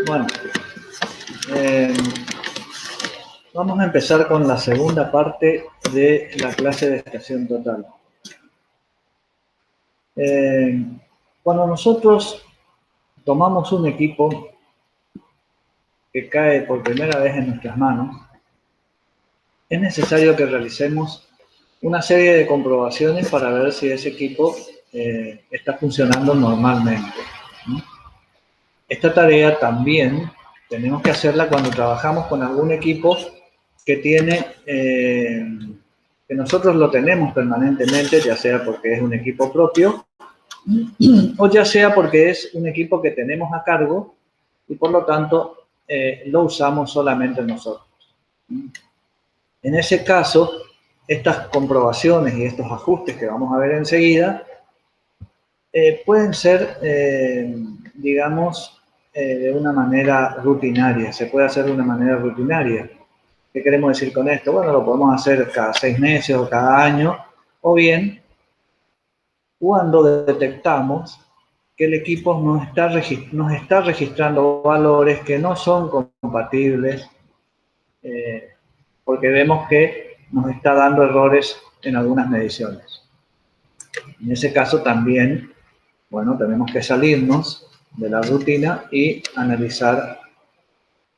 Bueno, vamos a empezar con la segunda parte de la clase de estación total. Cuando nosotros tomamos un equipo que cae por primera vez en nuestras manos, es necesario que realicemos una serie de comprobaciones para ver si ese equipo está funcionando normalmente. Esta tarea también tenemos que hacerla cuando trabajamos con algún equipo que tiene, que nosotros lo tenemos permanentemente, ya sea porque es un equipo propio o ya sea porque es un equipo que tenemos a cargo y por lo tanto lo usamos solamente nosotros. En ese caso, estas comprobaciones y estos ajustes que vamos a ver enseguida pueden ser, digamos, de una manera rutinaria, se puede hacer de una manera rutinaria. ¿Qué queremos decir con esto? Bueno, lo podemos hacer cada 6 meses o cada año, o bien cuando detectamos que el equipo nos está registrando valores que no son compatibles, porque vemos que nos está dando errores en algunas mediciones. En ese caso también, bueno, tenemos que salirnos de la rutina y analizar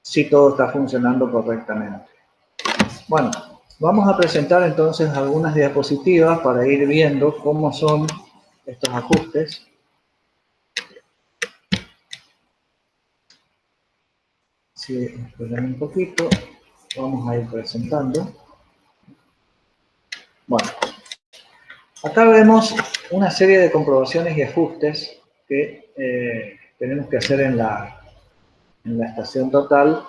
si todo está funcionando correctamente. Bueno, vamos a presentar entonces algunas diapositivas para ir viendo cómo son estos ajustes. Si esperan un poquito, vamos a ir presentando. Bueno, acá vemos una serie de comprobaciones y ajustes que tenemos que hacer en la estación total.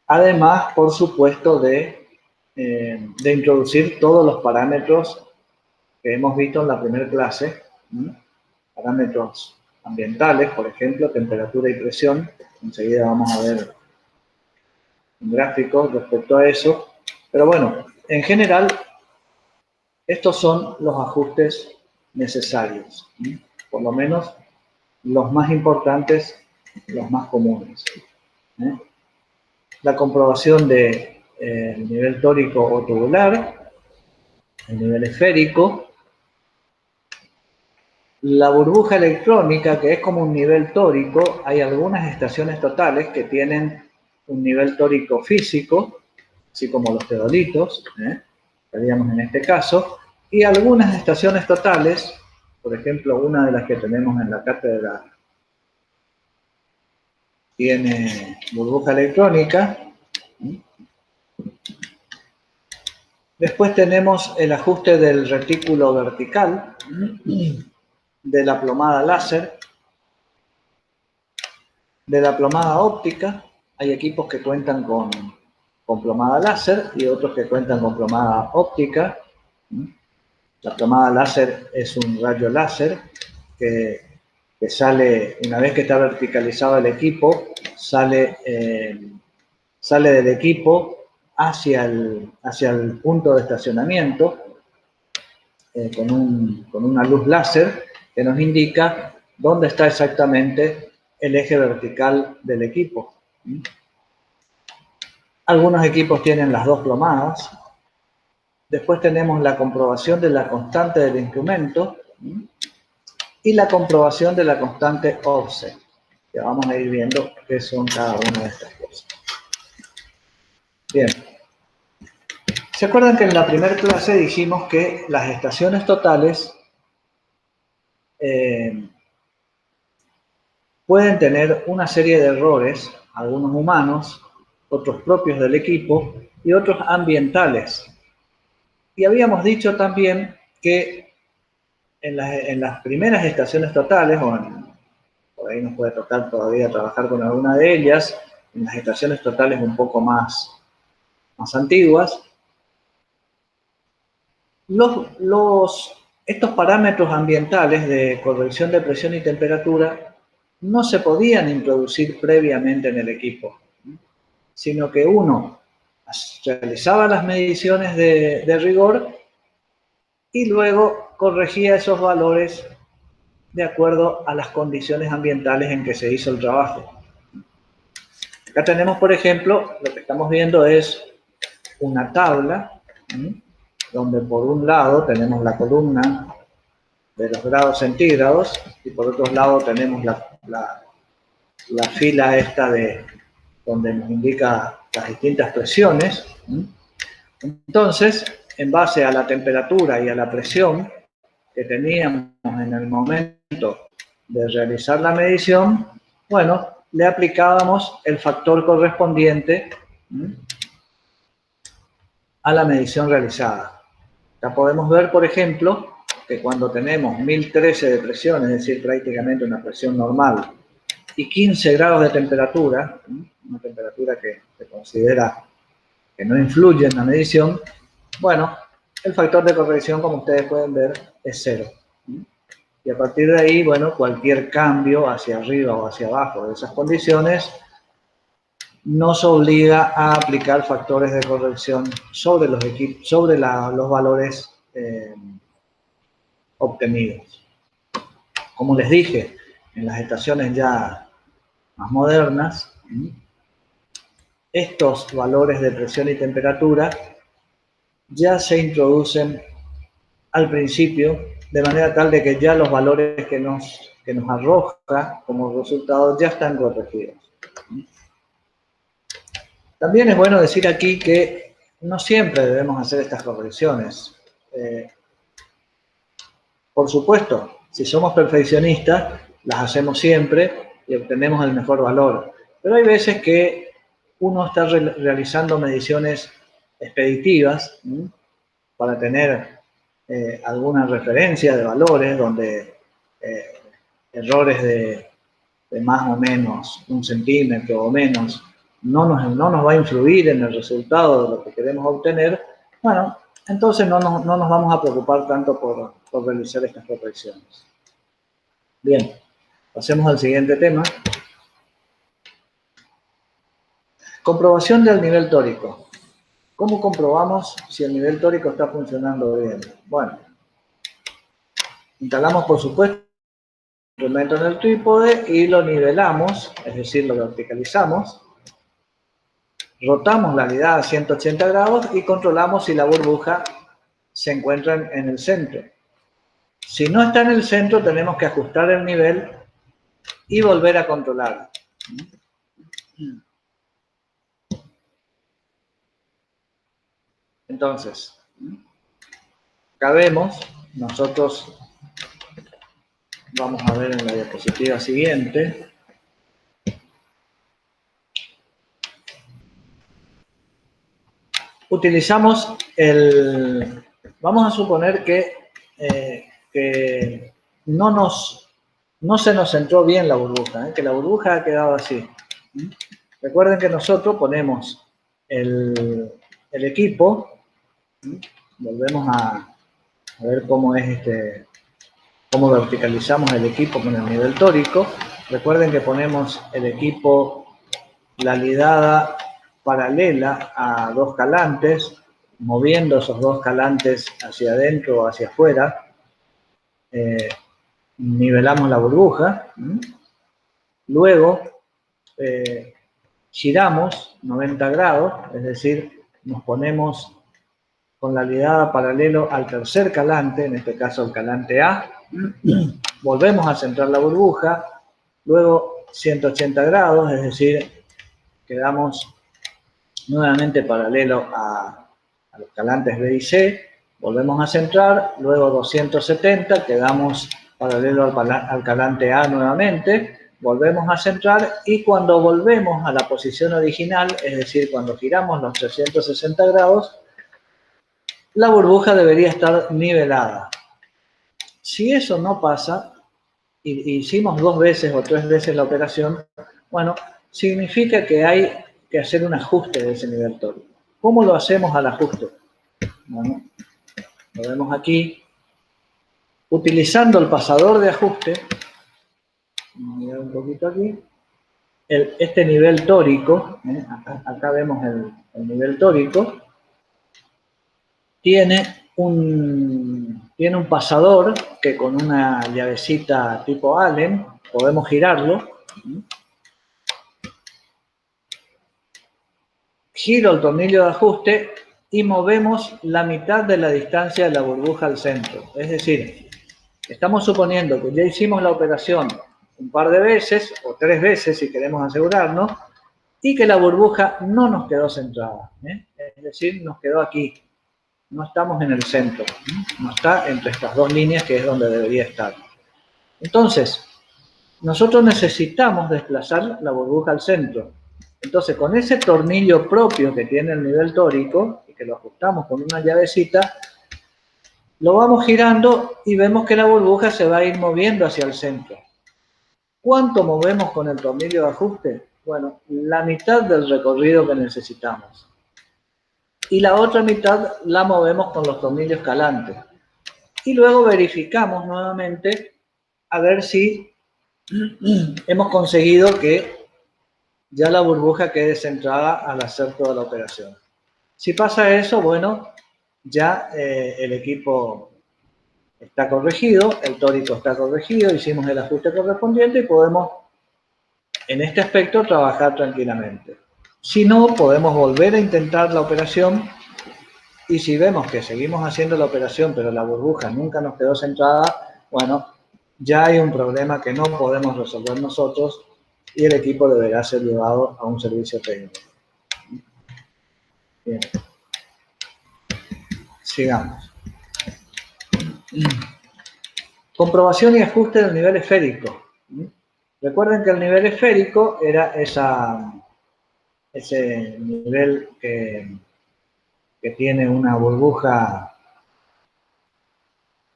Además, por supuesto, de introducir todos los parámetros que hemos visto en la primera clase. Parámetros ambientales, por ejemplo, temperatura y presión. Enseguida vamos a ver un gráfico respecto a eso. Pero bueno, en general, estos son los ajustes necesarios. Por lo menos los más importantes, los más comunes. La comprobación del nivel tórico o tubular, el nivel esférico, la burbuja electrónica, que es como un nivel tórico. Hay algunas estaciones totales que tienen un nivel tórico físico, así como los teodolitos, estaríamos en este caso, y algunas estaciones totales, por ejemplo, una de las que tenemos en la cátedra tiene burbuja electrónica. Después tenemos el ajuste del retículo vertical, de la plomada láser, de la plomada óptica. Hay equipos que cuentan con plomada láser y otros que cuentan con plomada óptica. La plomada láser es un rayo láser que sale, una vez que está verticalizado el equipo, sale del equipo hacia el punto de estacionamiento con una luz láser que nos indica dónde está exactamente el eje vertical del equipo. Algunos equipos tienen las dos plomadas. Después tenemos la comprobación de la constante del instrumento y la comprobación de la constante offset. Ya vamos a ir viendo qué son cada una de estas cosas. Bien. ¿Se acuerdan que en la primera clase dijimos que las estaciones totales pueden tener una serie de errores, algunos humanos, otros propios del equipo y otros ambientales? Y habíamos dicho también que en las primeras estaciones totales, por ahí nos puede tocar todavía trabajar con alguna de ellas, en las estaciones totales un poco más antiguas, estos parámetros ambientales de corrección de presión y temperatura no se podían introducir previamente en el equipo, sino que uno realizaba las mediciones de rigor y luego corregía esos valores de acuerdo a las condiciones ambientales en que se hizo el trabajo. Acá tenemos, por ejemplo, lo que estamos viendo es una tabla, donde por un lado tenemos la columna de los grados centígrados y por otro lado tenemos la fila esta de donde nos indica las distintas presiones. Entonces, en base a la temperatura y a la presión que teníamos en el momento de realizar la medición, bueno, le aplicábamos el factor correspondiente a la medición realizada. Ya podemos ver, por ejemplo, que cuando tenemos 1013 de presión, es decir, prácticamente una presión normal, y 15 grados de temperatura, una temperatura que se considera que no influye en la medición, bueno, el factor de corrección, como ustedes pueden ver, es 0. Y a partir de ahí, bueno, cualquier cambio hacia arriba o hacia abajo de esas condiciones nos obliga a aplicar factores de corrección sobre los equipos, sobre los valores obtenidos. Como les dije, en las estaciones ya más modernas, estos valores de presión y temperatura ya se introducen al principio, de manera tal de que ya los valores que nos arroja como resultado ya están corregidos. También es bueno decir aquí que no siempre debemos hacer estas correcciones. Por supuesto, si somos perfeccionistas, las hacemos siempre y obtenemos el mejor valor. Pero hay veces que uno está realizando mediciones expeditivas para tener alguna referencia de valores donde errores de más o menos 1 centímetro o menos no nos va a influir en el resultado de lo que queremos obtener. Bueno, entonces no nos vamos a preocupar tanto por realizar estas correcciones. Bien, pasemos al siguiente tema. Comprobación del nivel tórico. ¿Cómo comprobamos si el nivel tórico está funcionando bien? Bueno, instalamos, por supuesto, el instrumento en el trípode y lo nivelamos, es decir, lo verticalizamos. Rotamos la unidad a 180 grados y controlamos si la burbuja se encuentra en el centro. Si no está en el centro, tenemos que ajustar el nivel y volver a controlar. Entonces, acá vemos, nosotros vamos a ver en la diapositiva siguiente. Utilizamos vamos a suponer que no se nos centró bien la burbuja, que la burbuja ha quedado así. Recuerden que nosotros ponemos el equipo, volvemos a ver cómo es cómo verticalizamos el equipo con el nivel tórico. Recuerden que ponemos el equipo, la lidada paralela a dos calantes, moviendo esos dos calantes hacia adentro o hacia afuera. Nivelamos la burbuja. Luego giramos 90 grados, es decir, nos ponemos con la lidada paralelo al tercer calante, en este caso el calante A. Volvemos a centrar la burbuja, luego 180 grados, es decir, quedamos nuevamente paralelo a los calantes B y C, volvemos a centrar, luego 270, quedamos paralelo al calante A nuevamente, volvemos a centrar y cuando volvemos a la posición original, es decir, cuando giramos los 360 grados, la burbuja debería estar nivelada. Si eso no pasa, y hicimos 2 veces o 3 veces la operación, bueno, significa que hay que hacer un ajuste de ese nivel tórico. ¿Cómo lo hacemos al ajuste? Bueno, lo vemos aquí. Utilizando el pasador de ajuste, vamos a mirar un poquito aquí, este nivel tórico, acá vemos el nivel tórico, tiene tiene un pasador que con una llavecita tipo Allen podemos girarlo. Giro el tornillo de ajuste y movemos la mitad de la distancia de la burbuja al centro. Es decir, estamos suponiendo que ya hicimos la operación un par de veces, o 3 veces si queremos asegurarnos, y que la burbuja no nos quedó centrada. Es decir, nos quedó aquí. No estamos en el centro. No está entre estas dos líneas, que es donde debería estar. Entonces, nosotros necesitamos desplazar la burbuja al centro. Entonces, con ese tornillo propio que tiene el nivel tórico, y que lo ajustamos con una llavecita, lo vamos girando y vemos que la burbuja se va a ir moviendo hacia el centro. ¿Cuánto movemos con el tornillo de ajuste? Bueno, la mitad del recorrido que necesitamos. Y la otra mitad la movemos con los tornillos calantes. Y luego verificamos nuevamente a ver si hemos conseguido que ya la burbuja quede centrada al hacer toda la operación. Si pasa eso, bueno, ya el equipo está corregido, el tórico está corregido, hicimos el ajuste correspondiente y podemos, en este aspecto, trabajar tranquilamente. Si no, podemos volver a intentar la operación y si vemos que seguimos haciendo la operación pero la burbuja nunca nos quedó centrada, bueno, ya hay un problema que no podemos resolver nosotros y el equipo deberá ser llevado a un servicio técnico. Bien. Sigamos. Comprobación y ajuste del nivel esférico. Recuerden que el nivel esférico era ese nivel que tiene una burbuja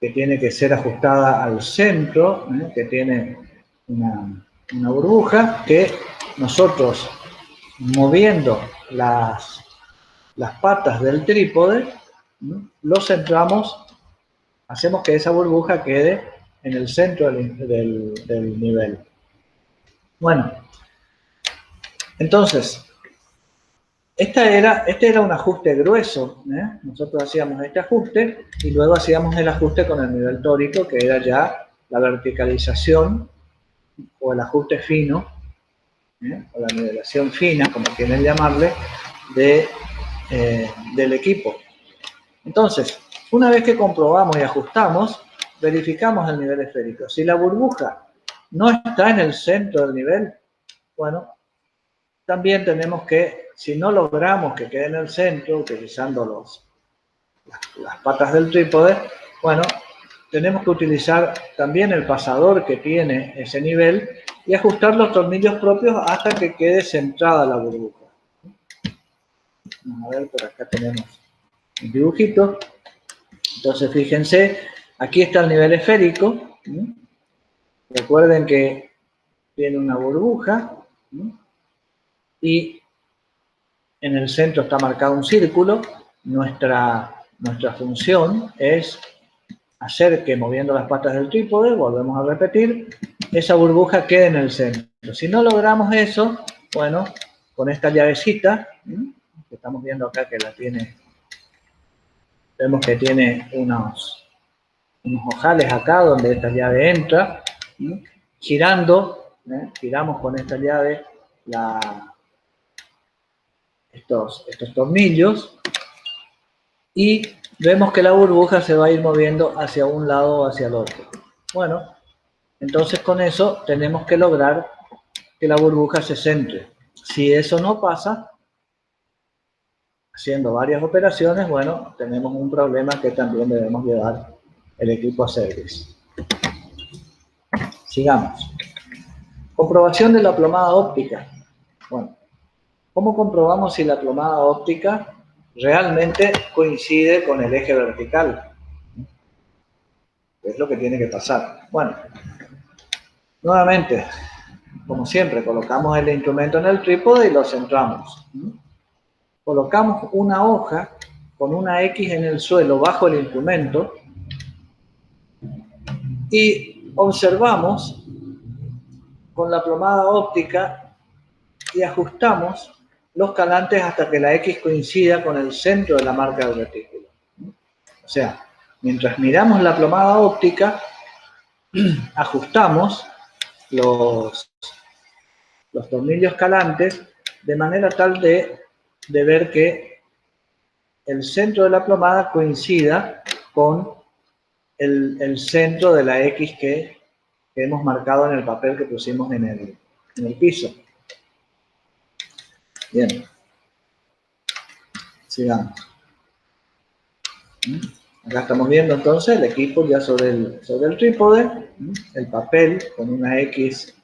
que tiene que ser ajustada al centro, que tiene una burbuja que nosotros, moviendo las patas del trípode, lo centramos, hacemos que esa burbuja quede en el centro del nivel. Bueno, entonces, este era un ajuste grueso. Nosotros hacíamos este ajuste y luego hacíamos el ajuste con el nivel tórico, que era ya la verticalización o el ajuste fino, o la nivelación fina, como quieren llamarle, del equipo. Entonces, una vez que comprobamos y ajustamos, verificamos el nivel esférico. Si la burbuja no está en el centro del nivel, bueno, también tenemos que, si no logramos que quede en el centro, utilizando las patas del trípode, bueno, tenemos que utilizar también el pasador que tiene ese nivel y ajustar los tornillos propios hasta que quede centrada la burbuja. Vamos a ver, por acá tenemos un dibujito. Entonces, fíjense, aquí está el nivel esférico. Recuerden que tiene una burbuja y en el centro está marcado un círculo. Nuestra función es hacer que, moviendo las patas del trípode, volvemos a repetir, esa burbuja quede en el centro. Si no logramos eso, bueno, con esta llavecita, que estamos viendo acá que la tiene, vemos que tiene unos ojales acá donde esta llave entra, girando, giramos con esta llave estos tornillos y vemos que la burbuja se va a ir moviendo hacia un lado o hacia el otro. Bueno, entonces con eso tenemos que lograr que la burbuja se centre. Si eso no pasa, haciendo varias operaciones, bueno, tenemos un problema que también debemos llevar el equipo a service. Sigamos. Comprobación de la plomada óptica. Bueno, ¿cómo comprobamos si la plomada óptica realmente coincide con el eje vertical? Es lo que tiene que pasar. Bueno, nuevamente, como siempre, colocamos el instrumento en el trípode y lo centramos. Colocamos una hoja con una X en el suelo bajo el instrumento y observamos con la plomada óptica y ajustamos los calantes hasta que la X coincida con el centro de la marca del retículo. O sea, mientras miramos la plomada óptica, ajustamos los tornillos calantes de manera tal de ver que el centro de la plomada coincida con el centro de la X que hemos marcado en el papel que pusimos en el piso. Bien. Sigamos. Acá estamos viendo entonces el equipo ya sobre el trípode, el papel con una X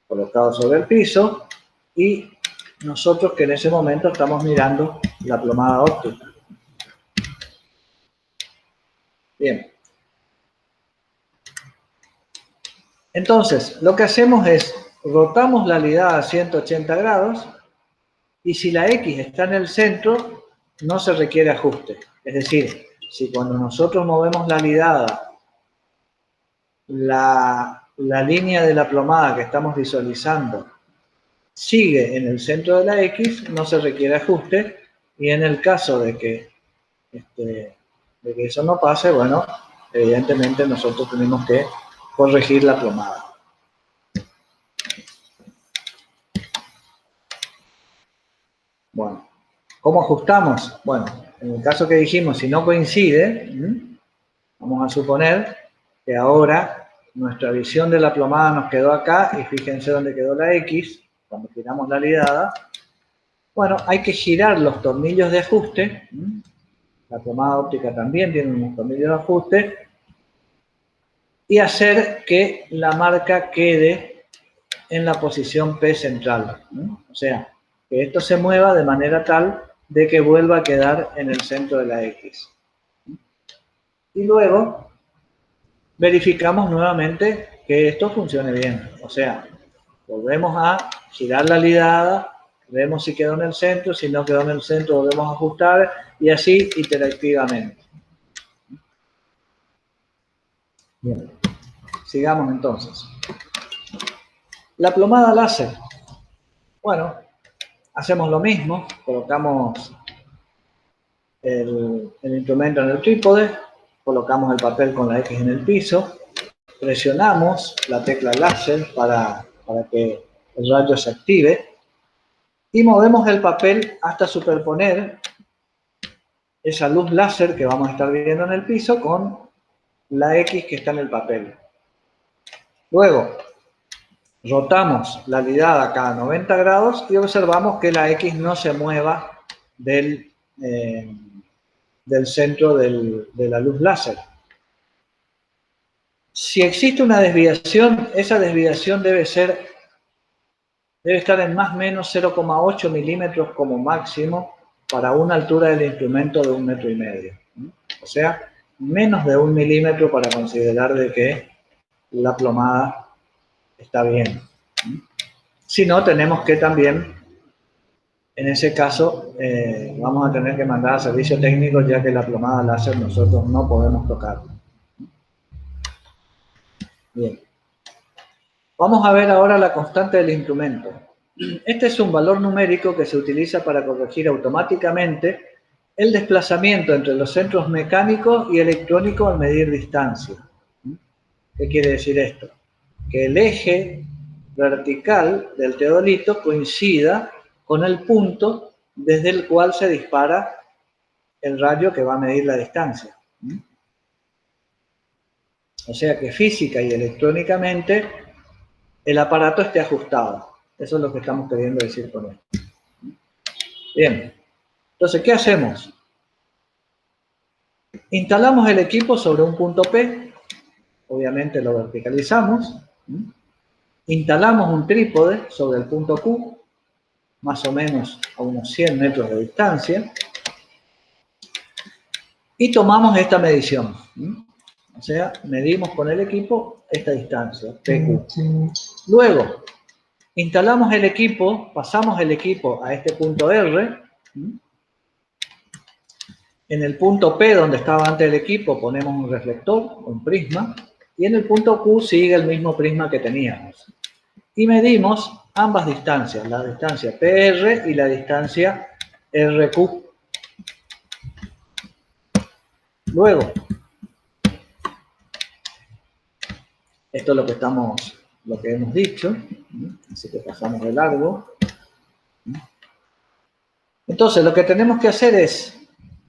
colocado sobre el piso y nosotros que en ese momento estamos mirando la plomada óptica. Bien. Entonces, lo que hacemos es rotamos la lidada a 180 grados y si la X está en el centro, no se requiere ajuste. Es decir, si cuando nosotros movemos la lidada, la línea de la plomada que estamos visualizando sigue en el centro de la X, no se requiere ajuste, y en el caso de que eso no pase, bueno, evidentemente nosotros tenemos que corregir la plomada. Bueno, ¿cómo ajustamos? Bueno, en el caso que dijimos, si no coincide, vamos a suponer que ahora nuestra visión de la plomada nos quedó acá, y fíjense dónde quedó la X, cuando giramos la lidada. Bueno, hay que girar los tornillos de ajuste. La plomada óptica también tiene unos tornillos de ajuste. Y hacer que la marca quede en la posición P central. O sea, que esto se mueva de manera tal de que vuelva a quedar en el centro de la X. Y luego verificamos nuevamente que esto funcione bien. O sea, volvemos a girar la lidada, vemos si quedó en el centro, si no quedó en el centro volvemos a ajustar y así iterativamente. Bien, sigamos entonces. La plomada láser. Bueno, hacemos lo mismo, colocamos el instrumento en el trípode, colocamos el papel con la X en el piso, presionamos la tecla láser para que el rayo se active y movemos el papel hasta superponer esa luz láser que vamos a estar viendo en el piso con la X que está en el papel. Luego, rotamos la lidada cada 90 grados y observamos que la X no se mueva del centro de la luz láser. Si existe una desviación, esa desviación debe estar en más o menos 0,8 milímetros como máximo para una altura del instrumento de 1,5 metros. O sea, menos de 1 milímetro para considerar de que la plomada está bien. Si no, tenemos que también, en ese caso, vamos a tener que mandar a servicio técnico, ya que la plomada láser nosotros no podemos tocar. Bien. Vamos a ver ahora la constante del instrumento. Este es un valor numérico que se utiliza para corregir automáticamente el desplazamiento entre los centros mecánicos y electrónicos al medir distancia. ¿Qué quiere decir esto? Que el eje vertical del teodolito coincida con el punto desde el cual se dispara el rayo que va a medir la distancia. O sea que física y electrónicamente el aparato esté ajustado. Eso es lo que estamos queriendo decir con esto. Bien. Entonces, ¿qué hacemos? Instalamos el equipo sobre un punto P. Obviamente lo verticalizamos. Instalamos un trípode sobre el punto Q, más o menos a unos 100 metros de distancia. Y tomamos esta medición. O sea, medimos con el equipo esta distancia, PQ. Luego, instalamos el equipo, pasamos el equipo a este punto R. En el punto P, donde estaba antes el equipo, ponemos un reflector, un prisma. Y en el punto Q sigue el mismo prisma que teníamos. Y medimos ambas distancias, la distancia PR y la distancia RQ. Luego, Esto es lo que hemos dicho, así que pasamos de largo. Entonces, lo que tenemos que hacer es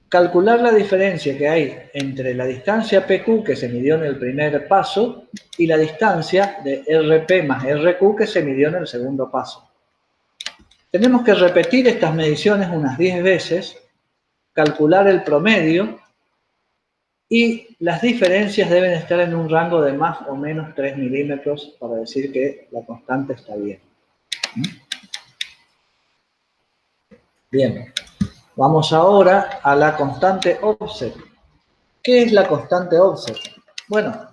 calcular la diferencia que hay entre la distancia PQ que se midió en el primer paso y la distancia de RP más RQ que se midió en el segundo paso. Tenemos que repetir estas mediciones unas 10 veces, calcular el promedio y las diferencias deben estar en un rango de más o menos 3 milímetros para decir que la constante está bien. Bien, vamos ahora a la constante offset. ¿Qué es la constante offset? Bueno,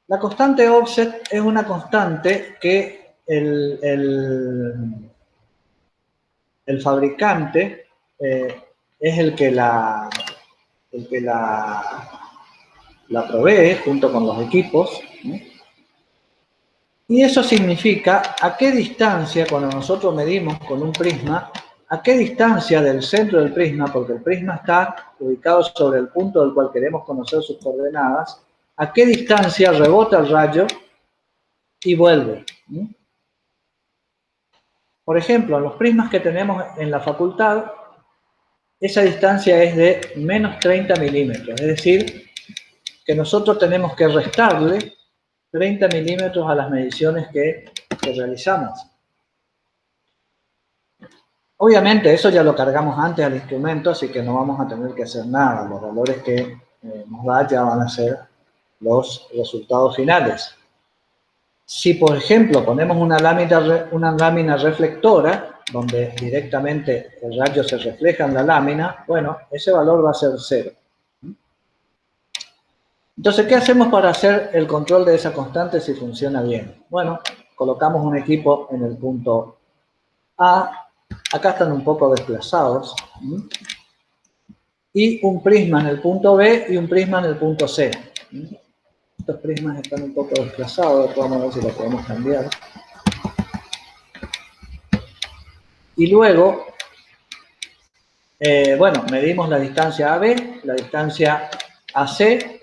la constante offset es una constante que el fabricante es el que la provee junto con los equipos, ¿no? Y eso significa a qué distancia, cuando nosotros medimos con un prisma, a qué distancia del centro del prisma, porque el prisma está ubicado sobre el punto del cual queremos conocer sus coordenadas, a qué distancia rebota el rayo y vuelve. Por ejemplo, en los prismas que tenemos en la facultad, esa distancia es de menos 30 milímetros, es decir, que nosotros tenemos que restarle 30 milímetros a las mediciones que realizamos. Obviamente eso ya lo cargamos antes al instrumento, así que no vamos a tener que hacer nada. Los valores que nos da ya van a ser los resultados finales. Si, por ejemplo, ponemos una lámina reflectora, donde directamente el rayo se refleja en la lámina, bueno, ese valor va a ser 0. Entonces, ¿qué hacemos para hacer el control de esa constante si funciona bien? Bueno, colocamos un equipo en el punto A, acá están un poco desplazados, y un prisma en el punto B y un prisma en el punto C. Estos prismas están un poco desplazados, vamos a ver si lo podemos cambiar. Y luego, bueno, medimos la distancia AB, la distancia AC,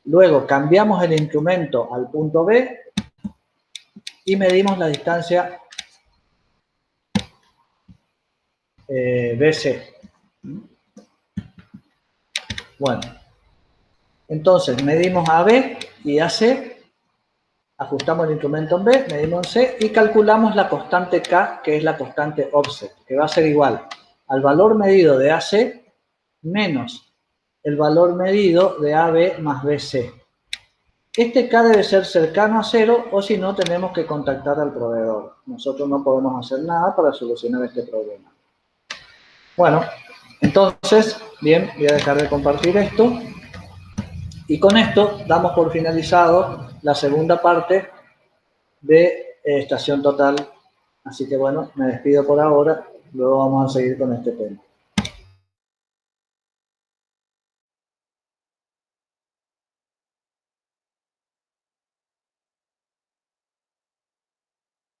luego cambiamos el instrumento al punto B y medimos la distancia BC. Bueno, entonces medimos AB y AC, ajustamos el instrumento en B, medimos en C y calculamos la constante K, que es la constante offset, que va a ser igual al valor medido de AC menos el valor medido de AB más BC. Este K debe ser cercano a 0 o si no tenemos que contactar al proveedor. Nosotros no podemos hacer nada para solucionar este problema. Bueno, entonces, bien, voy a dejar de compartir esto. Y con esto damos por finalizado la segunda parte de estación total. Así que bueno, me despido por ahora. Luego vamos a seguir con este tema.